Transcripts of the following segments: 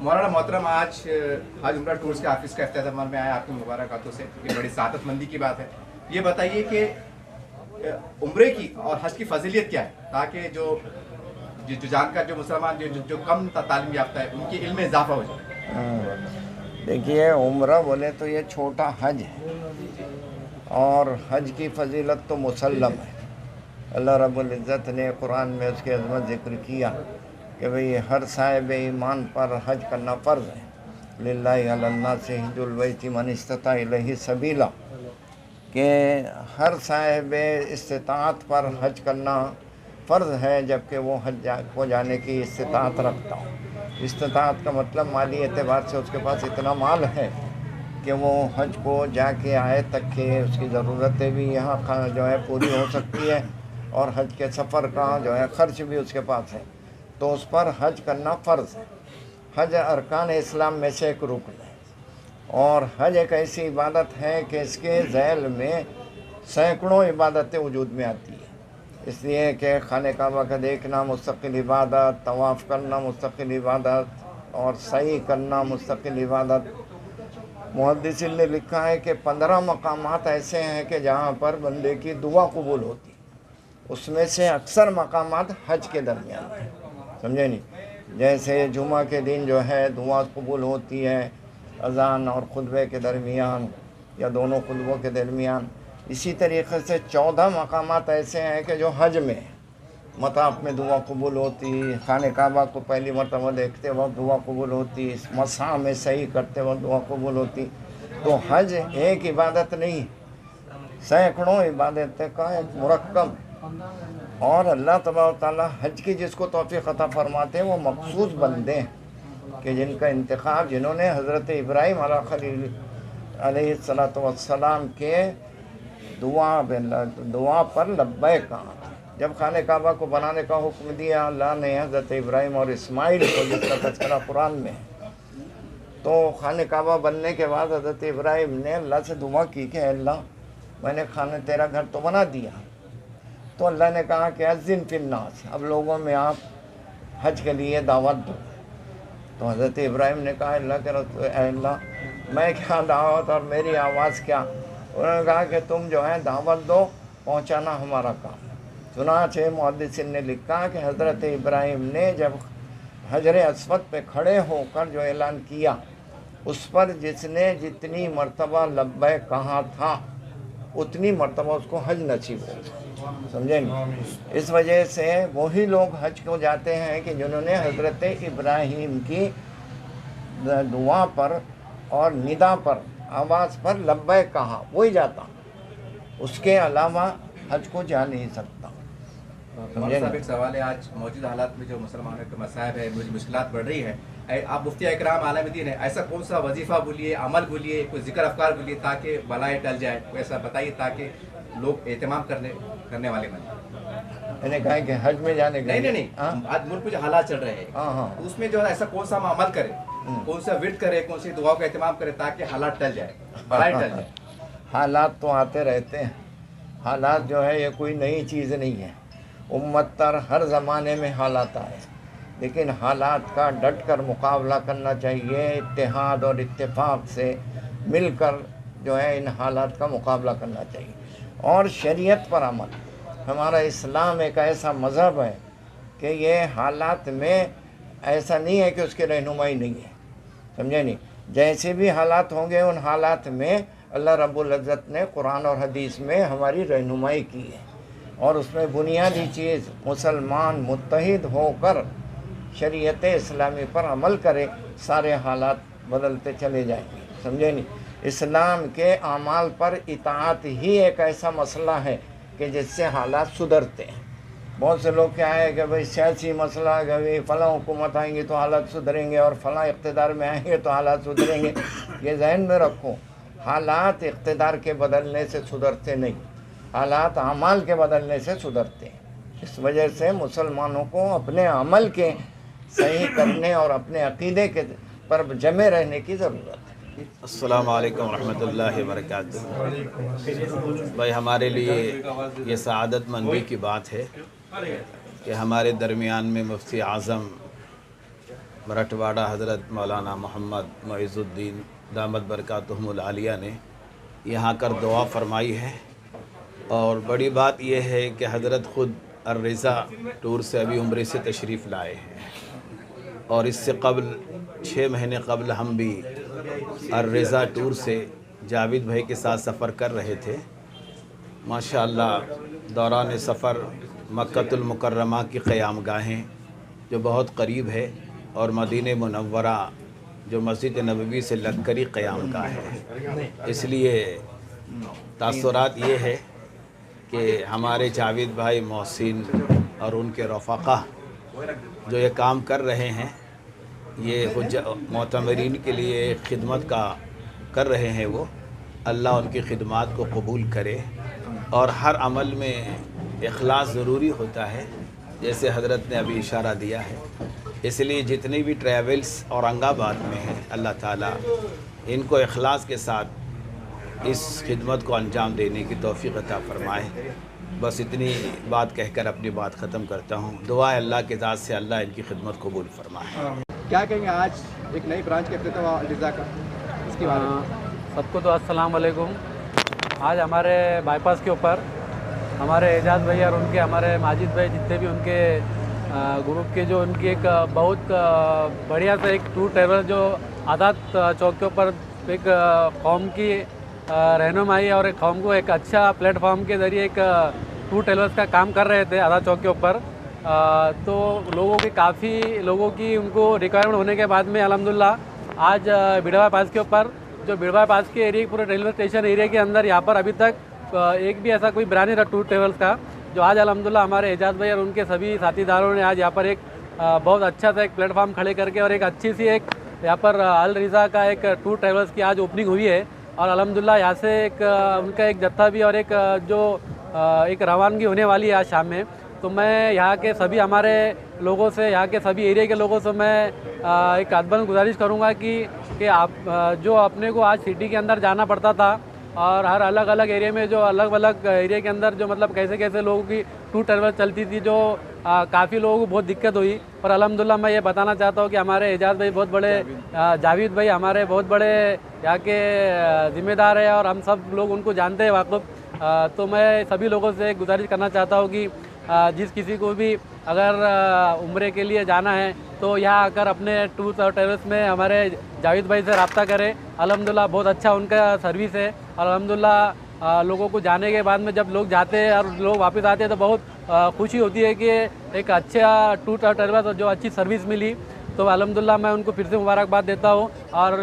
मौलाना मोहतरम, आज हज उम्रा टूर्स के ऑफिस का इफ्तिताम में आया, आपकी मुबारकातों से, ये बड़ी सादतमंदी की बात है। ये बताइए कि उम्रे की और हज की फजीलियत क्या है, ताकि जो जानकार, जो मुसलमान, जो कम तालीम याफ्ता है, उनके इल्म में इजाफा हो जाए। देखिए, उम्रा बोले तो ये छोटा हज है, और हज की फजीलत तो मुसल्लम है। अल्लाह रब्बुल इज़्ज़त ने कुरान में उसकी अज़मत ज़िक्र किया कि भाई हर साहिब ईमान पर हज करना फ़र्ज़ है। लिल्लाहि अलन्नासि हिज्जुल बैति मन इस्तता इलैहि सबीला, कि हर साहिब इस्तिताअत पर हज करना फ़र्ज़ है, जबकि वो हज को जाने की इस्तिताअत रखता हो। इस्तिताअत का मतलब माली एतबार से उसके पास इतना माल है कि वो हज को जाके आए तक के उसकी ज़रूरतें भी यहाँ जो है पूरी हो सकती है, और हज के सफ़र का जो है ख़र्च भी उसके पास है, तो उस पर हज करना फ़र्ज़ है। हज अरकान इस्लाम में से एक रुकन है, और हज एक ऐसी इबादत है कि इसके ज़ैल में सैकड़ों इबादतें वजूद में आती है। इसलिए कि खाने काबा का देखना मुस्तकिल इबादत, तवाफ़ करना मुस्तकिल इबादत, और सही करना मुस्तकिल इबादत। मुहद्दिसीन ने लिखा है कि 15 मकामात ऐसे हैं कि जहाँ पर बंदे की दुआ कबूल होती है, उसमें से अक्सर मकामात हज के दरमियान है, समझे नहीं। जैसे जुमा के दिन जो है दुआ कबूल होती है अज़ान और खुतबे के दरमियान, या दोनों खुतबों के दरमियान। इसी तरीक़े से 14 मकामात ऐसे हैं कि जो हज में है। मताफ़ में दुआ कबूल होती, खाने काबा को पहली मरतबा देखते वक्त दुआ कबूल होती, मसा में सही करते वक्त दुआ कबूल होती। तो हज एक इबादत नहीं, सैकड़ों इबादत का एक मुरक्कब। और अल्लाह तबारक ताला हज की जिसको तौफ़ीक़ अता फरमाते हैं वो मखसूस बंदे हैं कि जिनका इंतखाब, जिन्होंने हज़रत इब्राहीम अलैहिस्सलातु वस्सलाम के दुआ पर लब्बैक कहा। जब खाने काबा को बनाने का हुक्म दिया अल्लाह ने हज़रत इब्राहीम और इस्माइल को, जिसका तज़किरा कुरान में है, तो खाने काबा बनने के बाद हज़रत इब्राहीम ने अल्लाह से दुआ की कि अल्लाह, मैंने खाने तेरा घर तो बना दिया, तो अल्लाह ने कहा कि अज़्ज़िन फिन्नास, अब लोगों में आप हज के लिए दावत दो। तो हज़रत इब्राहीम ने कहा अल्लाह के रसूल, अल्लाह मैं क्या दावत और मेरी आवाज़ क्या। उन्होंने कहा कि तुम जो है दावत दो, पहुंचाना हमारा काम। चुनांचे मुहद्दिसीन ने लिखा कि हज़रत इब्राहीम ने जब हजर अस्वद पे खड़े होकर जो ऐलान किया, उस पर जिसने जितनी मर्तबा लब्बैक कहा था उतनी मर्तबा उसको हज नसीब हो, समझे नहीं। इस वजह से वही लोग हज को जाते हैं कि जिन्होंने हज़रत इब्राहीम की दुआ पर और निदा पर, आवाज़ पर लब्बैक कहा, वही जाता, उसके अलावा हज को जा नहीं सकता। साहब, एक सवाल है, आज मौजूदा हालात में जो मुसलमानों के मसाइब है, मुझे मुश्किलात बढ़ रही है, आप मुफ्ती इकराम आलम दीन है, ऐसा कौन सा वजीफ़ा बोलिए, अमल बोलिए, कोई जिक्र अफकार बोलिए ताकि बलाएं टल जाए, कोई ऐसा बताइए ताकि लोग एहतमाम करने वाले बने। मैंने कहा कि हज में जाने का नहीं, आज मुल्क में जो हालात चल रहे हैं, तो उसमें जो है ऐसा कौन सा हम अमल करें, कौन सा विर्द करे, कौन सी दुआ का एहतमाम करे ताकि हालात टल जाए, बलाएं टल जाए। हालात तो आते रहते हैं, हालात जो है ये कोई नई चीज़ नहीं है। उम्मत तर हर ज़माने में हालात आए, लेकिन हालात का डट कर मुकाबला करना चाहिए, इत्तेहाद और इत्तेफाक से मिलकर जो है इन हालात का मुकाबला करना चाहिए। और शरीयत पर अमल, हमारा इस्लाम एक ऐसा मज़हब है कि ये हालात में ऐसा नहीं है कि उसकी रहनुमाई नहीं है, समझे नहीं। जैसे भी हालात होंगे उन हालात में अल्लाह रब्बुल इज़्ज़त ने कुरान और हदीस में हमारी रहनुमाई की है, और उसमें बुनियादी चीज़ मुसलमान मुत्तहिद होकर शरीयत इस्लामी पर अमल करे, सारे हालात बदलते चले जाएंगे, समझे नहीं। इस्लाम के आमाल पर इताअत ही एक ऐसा मसला है कि जिससे हालात सुधरते हैं। बहुत से लोग क्या है कि भाई सियासी मसला है कि भाई फ़लाँ हुकूमत आएंगी तो हालात सुधरेंगे, और फ़लाँ इक़्तिदार में आएंगे तो हालात सुधरेंगे। ये जहन में रखो, हालात इक़्तिदार के बदलने से सुधरते नहीं, हालात अमाल के बदलने से सुधरते हैं। इस वजह से मुसलमानों को अपने अमल के सही करने और अपने अक़ीदे के पर जमे रहने की ज़रूरत है। अस्सलामु अलैकुम रहमतुल्लाहि व बरकातुहू। भाई, हमारे लिए ये सआदतमंदी की बात है कि हमारे दरमियान में मुफ्ती आज़म मराठवाड़ा हज़रत मौलाना मोहम्मद मुइज़ुद्दीन दामद बरकातुहुमुल आलिया ने यहाँ कर दुआ फरमाई है। और बड़ी बात यह है कि हज़रत ख़ुद अर्रिज़ा टूर से अभी उम्रे से तशरीफ़ लाए हैं और इससे कबल 6 महीने कबल हम भी अर्रिज़ा टूर से जावेद भाई के साथ सफ़र कर रहे थे। माशाअल्लाह दौरान सफ़र मक्कतुल मुकर्रमा की क़यामगाहें जो बहुत करीब है और मदीने मुनव्वरा जो मस्जिद नबवी से लगकरी क़यामगाह है, इसलिए तासुरात ये है कि हमारे जावेद भाई मोहसिन और उनके रफ़ाक़ा जो ये काम कर रहे हैं, ये मोतमरीन के लिए खिदमत का कर रहे हैं, वो अल्लाह उनकी खिदमत को कबूल करे। और हर अमल में इखलास ज़रूरी होता है, जैसे हज़रत ने अभी इशारा दिया है। इसलिए जितने भी ट्रैवल्स औरंगाबाद में हैं, अल्लाह ताला इनको इखलास के साथ इस खिदमत को अंजाम देने की तौफ़ीक़ अता फ़रमाए। बस इतनी बात कहकर अपनी बात ख़त्म करता हूँ। दुआ है अल्लाह के ज़ात से अल्लाह इनकी खिदमत कबूल फ़रमाए। क्या कहेंगे आज एक नई ब्रांच के इफ्तिताह अर्रिज़ा का, इसके बारे में? सबको तो अस्सलाम वालेकुम। आज हमारे बाईपास के ऊपर हमारे एजाज़ भाई और उनके हमारे माजिद भाई जितने भी उनके ग्रुप के जो उनकी एक बहुत बढ़िया सा एक टूर ट्रैवल जो आज़ाद चौक के ऊपर एक कौम की रहनुमाई और एक कौम को एक अच्छा प्लेटफॉर्म के ज़रिए एक टूर ट्रैवल्स का काम कर रहे थे आज़ाद चौक के ऊपर। तो लोगों की काफ़ी लोगों की उनको रिक्वायरमेंट होने के बाद में अल्हम्दुलिल्लाह आज बिड़वा पास के ऊपर जो बिड़वा पास के एरिया पूरे रेलवे स्टेशन एरिया के अंदर यहाँ पर अभी तक एक भी ऐसा कोई ब्रांच नहीं था टूर ट्रैवल्स का, जो आज अल्हम्दुलिल्लाह हमारे एजाज़ भाई और उनके सभी साथीदारों ने आज यहाँ पर एक बहुत अच्छा सा एक प्लेटफॉर्म खड़े करके और एक अच्छी सी एक यहाँ पर अल रिज़ा का एक टूर ट्रैवल्स की आज ओपनिंग हुई है। और अल्हम्दुलिल्लाह यहाँ से एक उनका एक जत्था भी और एक जो एक रवानगी होने वाली है आज शाम में। तो मैं यहाँ के सभी हमारे लोगों से, यहाँ के सभी एरिया के लोगों से मैं एक अदबन गुजारिश करूँगा कि आप जो अपने को आज सिटी के अंदर जाना पड़ता था और हर अलग अलग एरिया में जो अलग अलग एरिया के अंदर जो मतलब कैसे कैसे लोगों की टूर ट्रैवल चलती थी, जो काफ़ी लोगों को बहुत दिक्कत हुई। और अल्हम्दुलिल्लाह मैं ये बताना चाहता हूँ कि हमारे एजाज़ भाई बहुत बड़े, जावेद भाई हमारे बहुत बड़े यहाँ के ज़िम्मेदार है और हम सब लोग उनको जानते हैं वाक़ुफ़। तो मैं सभी लोगों से गुजारिश करना चाहता हूँ कि जिस किसी को भी अगर उम्रे के लिए जाना है तो यहाँ आकर अपने टूर्स और ट्रैवल्स में हमारे जावेद भाई से रब्ता करें। अल्हम्दुलिल्लाह बहुत अच्छा उनका सर्विस है। अल्हम्दुलिल्लाह लोगों को जाने के बाद में जब लोग जाते हैं और लोग वापस आते हैं तो बहुत खुशी होती है कि एक अच्छा टूर और ट्रैवल्स और जो अच्छी सर्विस मिली। तो अल्हम्दुलिल्लाह मैं उनको फिर से मुबारकबाद देता हूँ और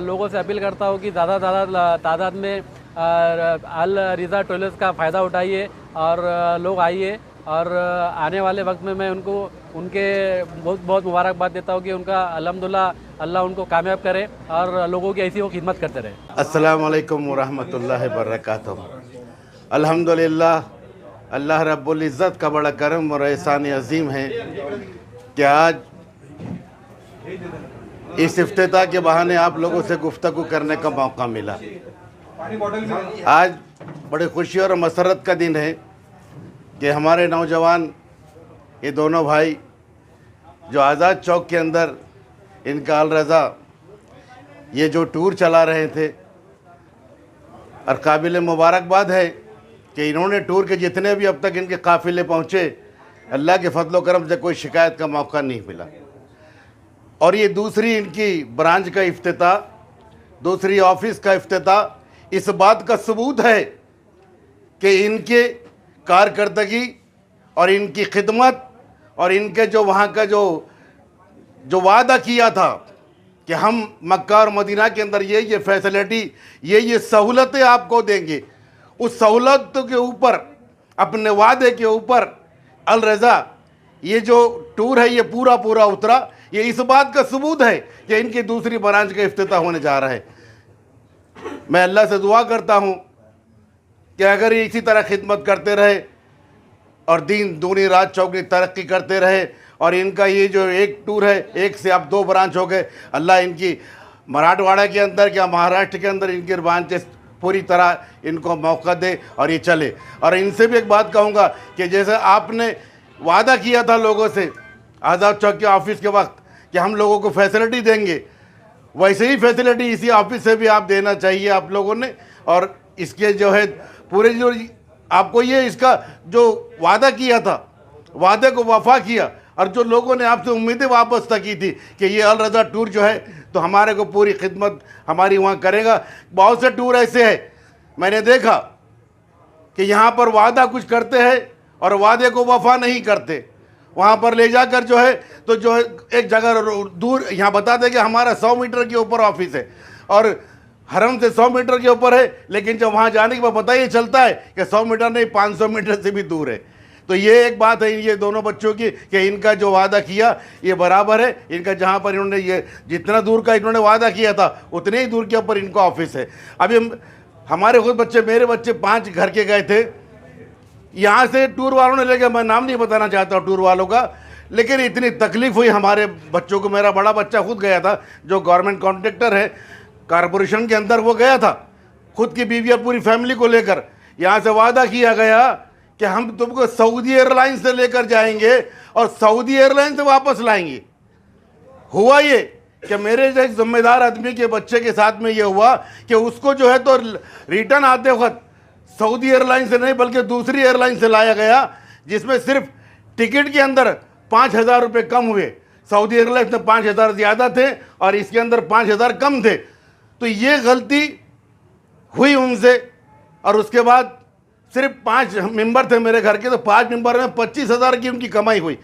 लोगों से अपील करता हूँ कि ज़्यादा ज़्यादा तादाद में अल रिज़ा ट्रैवल्स का फ़ायदा उठाइए और लोग आइए। और आने वाले वक्त में मैं उनको उनके बहुत बहुत मुबारकबाद देता हूँ कि उनका अल्हम्दुलिल्लाह अल्लाह उनको कामयाब करे और लोगों की ऐसी वो खिदमत करते रहे। अस्सलाम वालेकुम वरहमतुल्लाहि वबरकातुहू। अल्हम्दुलिल्लाह अल्लाह रब्बुल इज़्ज़त का बड़ा करम और एहसान अज़ीम है कि आज इस इफ्तिताह के बहाने आप लोगों से गुफ्तगू करने का मौका मिला। आज बड़ी खुशी और मसरत का दिन है कि हमारे नौजवान ये दोनों भाई जो आज़ाद चौक के अंदर इनका अल रज़ा ये जो टूर चला रहे थे, और काबिल मुबारकबाद है कि इन्होंने टूर के जितने भी अब तक इनके काफ़िले पहुँचे, अल्लाह के फजल करम से कोई शिकायत का मौका नहीं मिला। और ये दूसरी इनकी ब्रांच का इफ्तिताह, दूसरी ऑफिस का इफ्तिताह इस बात का सबूत है कि इनके कारकर्दगी और इनकी खिदमत और इनके जो वहाँ का जो वादा किया था कि हम मक्का और मदीना के अंदर ये फैसिलिटी ये सहूलतें आपको देंगे, उस सहूलत के ऊपर अपने वादे के ऊपर अल रज़ा ये जो टूर है ये पूरा उतरा। ये इस बात का सबूत है कि इनकी दूसरी ब्रांच का इफ्तिताह होने जा रहा है। मैं अल्लाह से दुआ करता हूँ कि अगर ये इसी तरह खिदमत करते रहे और दिन दूनी रात चौगनी तरक्की करते रहे और इनका ये जो एक टूर है, एक से अब 2 ब्रांच हो गए, अल्लाह इनकी मराठवाड़ा के अंदर या महाराष्ट्र के अंदर इनकी ब्रांचेस पूरी तरह इनको मौका दे और ये चले। और इनसे भी एक बात कहूँगा कि जैसे आपने वादा किया था लोगों से आज़ाद चौक के ऑफिस के वक्त कि हम लोगों को फैसिलिटी देंगे, वैसे ही फैसिलिटी इसी ऑफिस से भी आप देना चाहिए आप लोगों ने। और इसके जो है पूरे जो आपको ये इसका जो वादा किया था, वादे को वफा किया, और जो लोगों ने आपसे उम्मीदें वापस तक की थी कि ये अल रज़ा टूर जो है तो हमारे को पूरी खिदमत हमारी वहाँ करेगा। बहुत से टूर ऐसे हैं मैंने देखा कि यहाँ पर वादा कुछ करते हैं और वादे को वफा नहीं करते। वहाँ पर ले जाकर जो है तो जो है एक जगह दूर यहाँ बता दें कि हमारा 100 मीटर के ऊपर ऑफिस है और हरम से 100 मीटर के ऊपर है, लेकिन जब वहाँ जाने के बाद पता ही चलता है कि 100 मीटर नहीं 500 मीटर से भी दूर है। तो ये एक बात है ये दोनों बच्चों की कि इनका जो वादा किया ये बराबर है। इनका जहाँ पर इन्होंने ये जितना दूर का इन्होंने वादा किया था उतने ही दूर के ऊपर इनका ऑफिस है। अभी हमारे खुद बच्चे, मेरे बच्चे 5 घर के गए थे यहाँ से, टूर वालों ने लेके, मैं नाम नहीं बताना चाहता टूर वालों का, लेकिन इतनी तकलीफ़ हुई हमारे बच्चों को। मेरा बड़ा बच्चा खुद गया था जो गवर्नमेंट कॉन्ट्रैक्टर है कॉरपोरेशन के अंदर, वो गया था खुद की बीवी और पूरी फैमिली को लेकर। यहाँ से वादा किया गया कि हम तुमको सऊदी एयरलाइन से लेकर जाएंगे और सऊदी एयरलाइन से वापस लाएंगे। हुआ ये कि मेरे जो एक जिम्मेदार आदमी के बच्चे के साथ में ये हुआ कि उसको जो है तो रिटर्न आते वक्त सऊदी एयरलाइन से नहीं बल्कि दूसरी एयरलाइन से लाया गया, जिसमें सिर्फ टिकट के अंदर 5,000 रुपये कम हुए। सऊदी एयरलाइन में 5,000 ज़्यादा थे और इसके अंदर 5,000 कम थे। तो ये गलती हुई उनसे। और उसके बाद सिर्फ 5 मेंबर थे मेरे घर के, तो 5 मेंबर में 25,000 की उनकी कमाई हुई।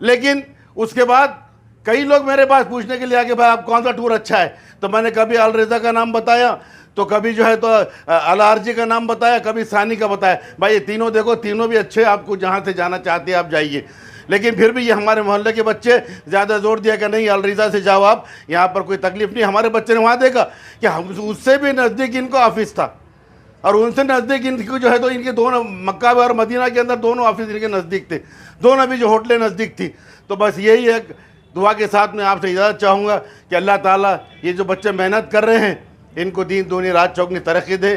लेकिन उसके बाद कई लोग मेरे पास पूछने के लिए आके भाई आप कौन सा टूर अच्छा है, तो मैंने कभी अल रज़ा का नाम बताया, तो कभी जो है तो अल आरजी का नाम बताया, कभी सानी का बताया। भाई ये तीनों देखो, तीनों भी अच्छे, आपको जहाँ से जाना चाहते हैं आप जाइए। लेकिन फिर भी ये हमारे मोहल्ले के बच्चे ज़्यादा जोर दिया कि नहीं अल रज़ा से जाओ आप, यहाँ पर कोई तकलीफ़ नहीं। हमारे बच्चे ने वहाँ देखा कि हम उससे भी नज़दीक इनको ऑफिस था और उनसे नज़दीक इनको जो है तो इनके दोनों मक्का और मदीना के अंदर दोनों ऑफिस इनके नज़दीक थे, दोनों भी जो होटलें नज़दीक थी। तो बस यही एक दुआ के साथ मैं आपसे इजाज़त चाहूँगा कि अल्लाह ताला ये जो बच्चे मेहनत कर रहे हैं इनको दीन दूनी रात चौगनी तरक्की दे।